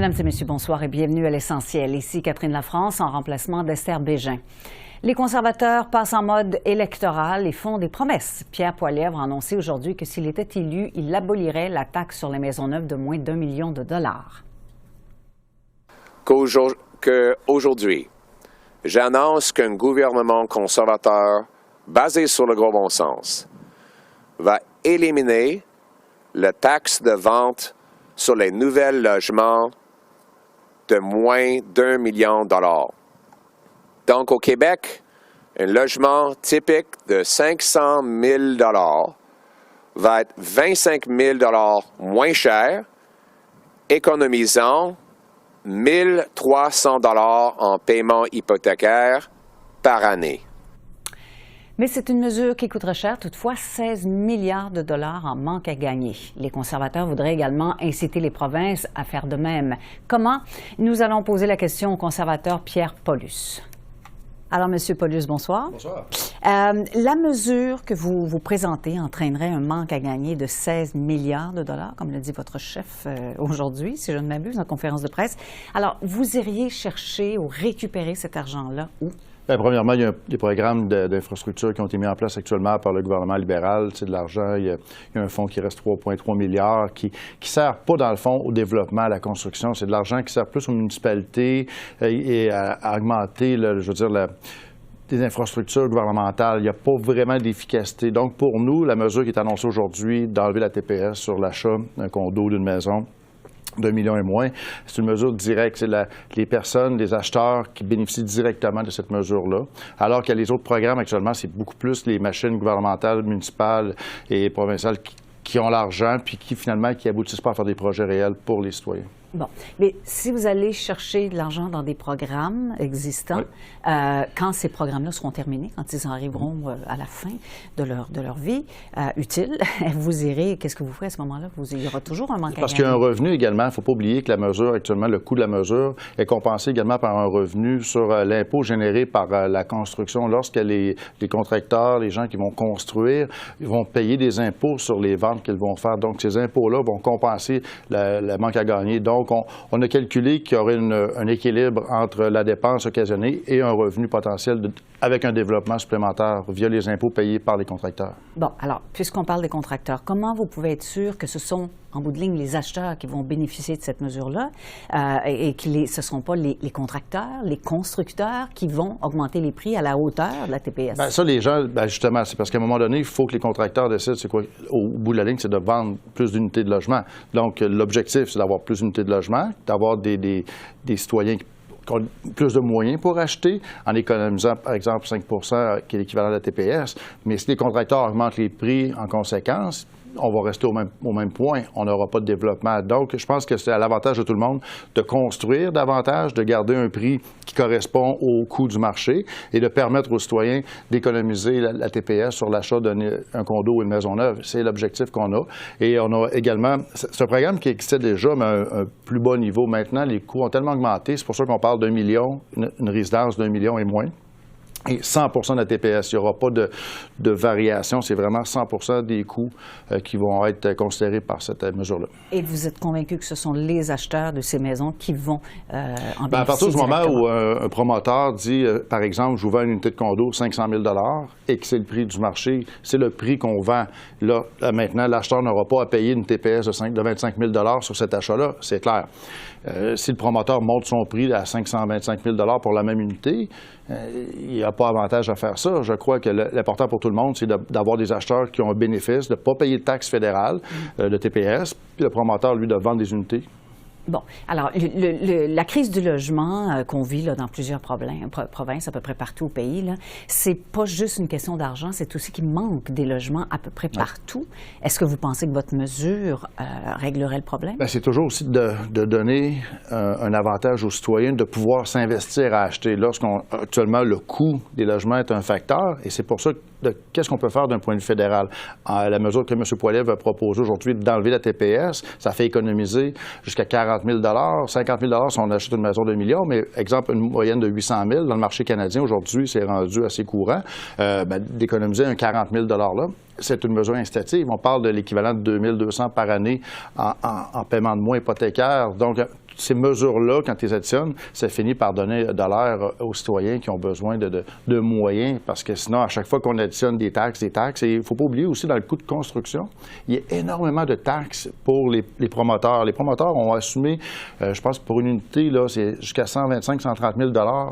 Mesdames et messieurs, bonsoir et bienvenue à l'Essentiel. Ici Catherine Lafrance en remplacement d'Esther Bégin. Les conservateurs passent en mode électoral et font des promesses. Pierre Poilievre a annoncé aujourd'hui que s'il était élu, il abolirait la taxe sur les maisons neuves de moins d'1 million de dollars. Qu'aujourd'hui, j'annonce qu'un gouvernement conservateur basé sur le gros bon sens va éliminer la taxe de vente sur les nouveaux logements de moins d'1 million de dollars. Donc, au Québec, un logement typique de 500 000 dollars va être 25 000 dollars moins cher, économisant 1 300 dollars en paiement hypothécaire par année. Mais c'est une mesure qui coûtera cher, toutefois 16 milliards de dollars en manque à gagner. Les conservateurs voudraient également inciter les provinces à faire de même. Comment? Nous allons poser la question au conservateur Pierre Paulus. Alors, M. Paulus, bonsoir. Bonsoir. La mesure que vous présentez entraînerait un manque à gagner de 16 milliards de dollars, comme le dit votre chef aujourd'hui, si je ne m'abuse, en conférence de presse. Alors, vous iriez chercher ou récupérer cet argent-là où? Bien, premièrement, il y a des programmes d'infrastructure qui ont été mis en place actuellement par le gouvernement libéral. C'est de l'argent, il y a un fonds qui reste 3,3 milliards qui ne sert pas, dans le fond, au développement, à la construction. C'est de l'argent qui sert plus aux municipalités et à augmenter, des infrastructures gouvernementales. Il n'y a pas vraiment d'efficacité. Donc, pour nous, la mesure qui est annoncée aujourd'hui d'enlever la TPS sur l'achat d'un condo ou d'une maison, d'1 million et moins, c'est une mesure directe. C'est les personnes, les acheteurs qui bénéficient directement de cette mesure-là. Alors que les autres programmes, actuellement, c'est beaucoup plus les machines gouvernementales, municipales et provinciales qui ont l'argent puis qui, finalement, qui aboutissent pas à faire des projets réels pour les citoyens. Bon, mais si vous allez chercher de l'argent dans des programmes existants, oui. Quand ces programmes-là seront terminés, quand ils arriveront à la fin de leur vie utile, vous irez, qu'est-ce que vous ferez à ce moment-là? Il y aura toujours un manque à gagner. Parce qu'il y a un revenu également. Il ne faut pas oublier que la mesure, actuellement, le coût de la mesure est compensé également par un revenu sur l'impôt généré par la construction. Lorsque les contracteurs, les gens qui vont construire, ils vont payer des impôts sur les ventes qu'ils vont faire. Donc, ces impôts-là vont compenser le manque à gagner. Donc, on a calculé qu'il y aurait un équilibre entre la dépense occasionnée et un revenu potentiel avec un développement supplémentaire via les impôts payés par les contracteurs. Bon, alors, puisqu'on parle des contracteurs, comment vous pouvez être sûr que ce sont, en bout de ligne, les acheteurs qui vont bénéficier de cette mesure-là et que ce ne seront pas les contracteurs, les constructeurs qui vont augmenter les prix à la hauteur de la TPS? Bien, ça, les gens, justement, c'est parce qu'à un moment donné, il faut que les contracteurs décident, c'est quoi, au bout de la ligne, c'est de vendre plus d'unités de logement. Donc, l'objectif, c'est d'avoir plus d'unités de logement, d'avoir des citoyens qui ont plus de moyens pour acheter, en économisant, par exemple, 5 qui est l'équivalent de la TPS. Mais si les contracteurs augmentent les prix en conséquence, on va rester au même point. On n'aura pas de développement. Donc, je pense que c'est à l'avantage de tout le monde de construire davantage, de garder un prix qui correspond au coût du marché et de permettre aux citoyens d'économiser la TPS sur l'achat d'un condo ou une maison neuve. C'est l'objectif qu'on a. Et on a également... C'est un programme qui existait déjà, mais à un plus bas niveau. Maintenant, les coûts ont tellement augmenté. C'est pour ça qu'on parle d'1 million, une résidence d'1 million et moins. Et 100 de la TPS. Il n'y aura pas de variation. C'est vraiment 100 des coûts qui vont être considérés par cette mesure-là. Et vous êtes convaincu que ce sont les acheteurs de ces maisons qui vont en bénéficier? À partir du moment où un promoteur dit, par exemple, je vous vends une unité de condo 500 000 et que c'est le prix du marché, c'est le prix qu'on vend. Là, maintenant, l'acheteur n'aura pas à payer une TPS de 25 000 sur cet achat-là. C'est clair. Si le promoteur monte son prix à 525 000 pour la même unité, il n'y a pas avantage à faire ça. Je crois que l'important pour tout le monde, c'est d'avoir des acheteurs qui ont un bénéfice, de ne pas payer de taxes fédérales, de TPS, puis le promoteur, lui, de vendre des unités. Bon, alors, la crise du logement qu'on vit là, dans plusieurs provinces, à peu près partout au pays, c'est pas juste une question d'argent, c'est aussi qu'il manque des logements à peu près partout. Est-ce que vous pensez que votre mesure réglerait le problème? Bien, c'est toujours aussi de donner un avantage aux citoyens de pouvoir s'investir à acheter. Actuellement, le coût des logements est un facteur, et c'est pour ça que qu'est-ce qu'on peut faire d'un point de vue fédéral. La mesure que M. Poilievre a proposée aujourd'hui d'enlever la TPS, ça fait économiser jusqu'à 40 000 50 000 si on achète une maison de 1 million, mais exemple, une moyenne de 800 000 dans le marché canadien aujourd'hui, c'est rendu assez courant, d'économiser un 40 000 là. C'est une mesure incitative. On parle de l'équivalent de 2 200 par année en paiement de moins hypothécaire. Donc, ces mesures-là, quand ils additionnent, ça finit par donner de l'air aux citoyens qui ont besoin de moyens, parce que sinon, à chaque fois qu'on additionne des taxes, et il ne faut pas oublier aussi, dans le coût de construction, il y a énormément de taxes pour les promoteurs. Les promoteurs ont assumé, je pense que pour une unité, là, c'est jusqu'à 125 000 130 000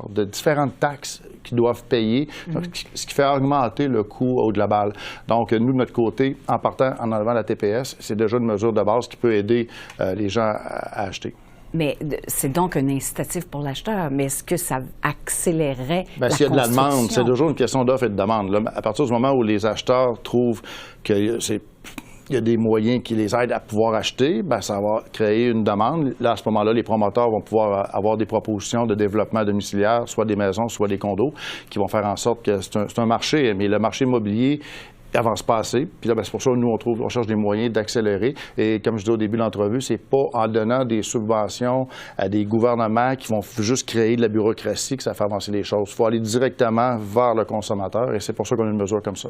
de différentes taxes qu'ils doivent payer, ce qui fait augmenter le coût au global. Donc, nous, de notre côté, en partant, en enlevant la TPS, c'est déjà une mesure de base qui peut aider les gens à acheter. Mais c'est donc un incitatif pour l'acheteur. Mais est-ce que ça accélérerait la s'il y a de la demande, construction? c'est toujours une question d'offre et de demande. Là, à partir du moment où les acheteurs trouvent qu'il y a des moyens qui les aident à pouvoir acheter, bien, ça va créer une demande. Là, à ce moment-là, les promoteurs vont pouvoir avoir des propositions de développement domiciliaire, soit des maisons, soit des condos, qui vont faire en sorte que c'est un marché. Mais le marché immobilier avance pas assez. Puis là, c'est pour ça que nous, on cherche des moyens d'accélérer. Et comme je dis au début de l'entrevue, c'est pas en donnant des subventions à des gouvernements qui vont juste créer de la bureaucratie que ça fait avancer les choses. Il faut aller directement vers le consommateur et c'est pour ça qu'on a une mesure comme ça.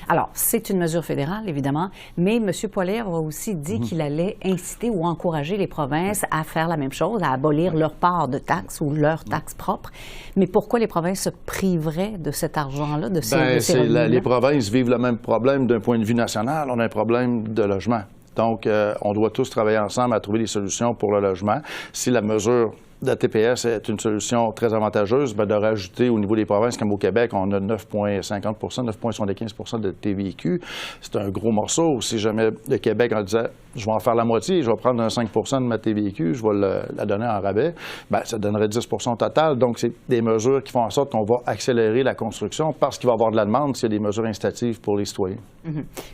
Alors, c'est une mesure fédérale, évidemment, mais M. Poilievre a aussi dit qu'il allait inciter ou encourager les provinces à faire la même chose, à abolir leur part de taxes ou leurs taxes propres. Mais pourquoi les provinces se priveraient de cet argent-là, de ces revenus-là? Les provinces vivent le même problème d'un point de vue national. On a un problème de logement. Donc, on doit tous travailler ensemble à trouver des solutions pour le logement. Si la mesure de la TPS est une solution très avantageuse, bien, de rajouter au niveau des provinces, comme au Québec, on a 9,50 9,75 de TVQ. C'est un gros morceau. Si jamais le Québec en disait « je vais en faire la moitié, je vais prendre un 5 de ma TVQ, je vais la donner en rabais », bien, ça donnerait 10 au total. Donc, c'est des mesures qui font en sorte qu'on va accélérer la construction parce qu'il va y avoir de la demande s'il y a des mesures incitatives pour les citoyens.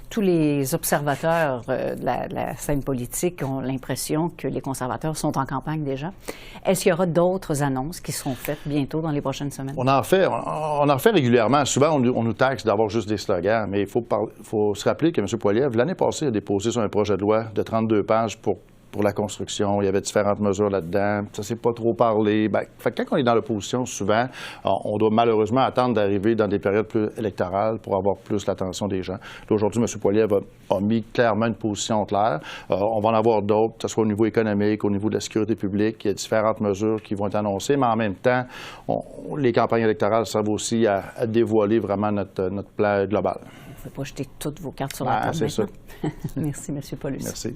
Tous les observateurs de la scène politique ont l'impression que les conservateurs sont en campagne déjà. Est-ce qu'il y aura d'autres annonces qui seront faites bientôt dans les prochaines semaines? On en fait régulièrement. Souvent, on nous taxe d'avoir juste des slogans, mais il faut se rappeler que M. Poilievre, l'année passée, a déposé sur un projet de loi de 32 pages pour la construction. Il y avait différentes mesures là-dedans. Ça ne s'est pas trop parlé. Quand on est dans l'opposition, souvent, on doit malheureusement attendre d'arriver dans des périodes plus électorales pour avoir plus l'attention des gens. Là, aujourd'hui, M. Poilievre a mis clairement une position claire. On va en avoir d'autres, que ce soit au niveau économique, au niveau de la sécurité publique. Il y a différentes mesures qui vont être annoncées, mais en même temps, les campagnes électorales servent aussi à dévoiler vraiment notre plan global. Vous ne pouvez pas jeter toutes vos cartes sur la table c'est ça. Merci, M. Paulus. Merci.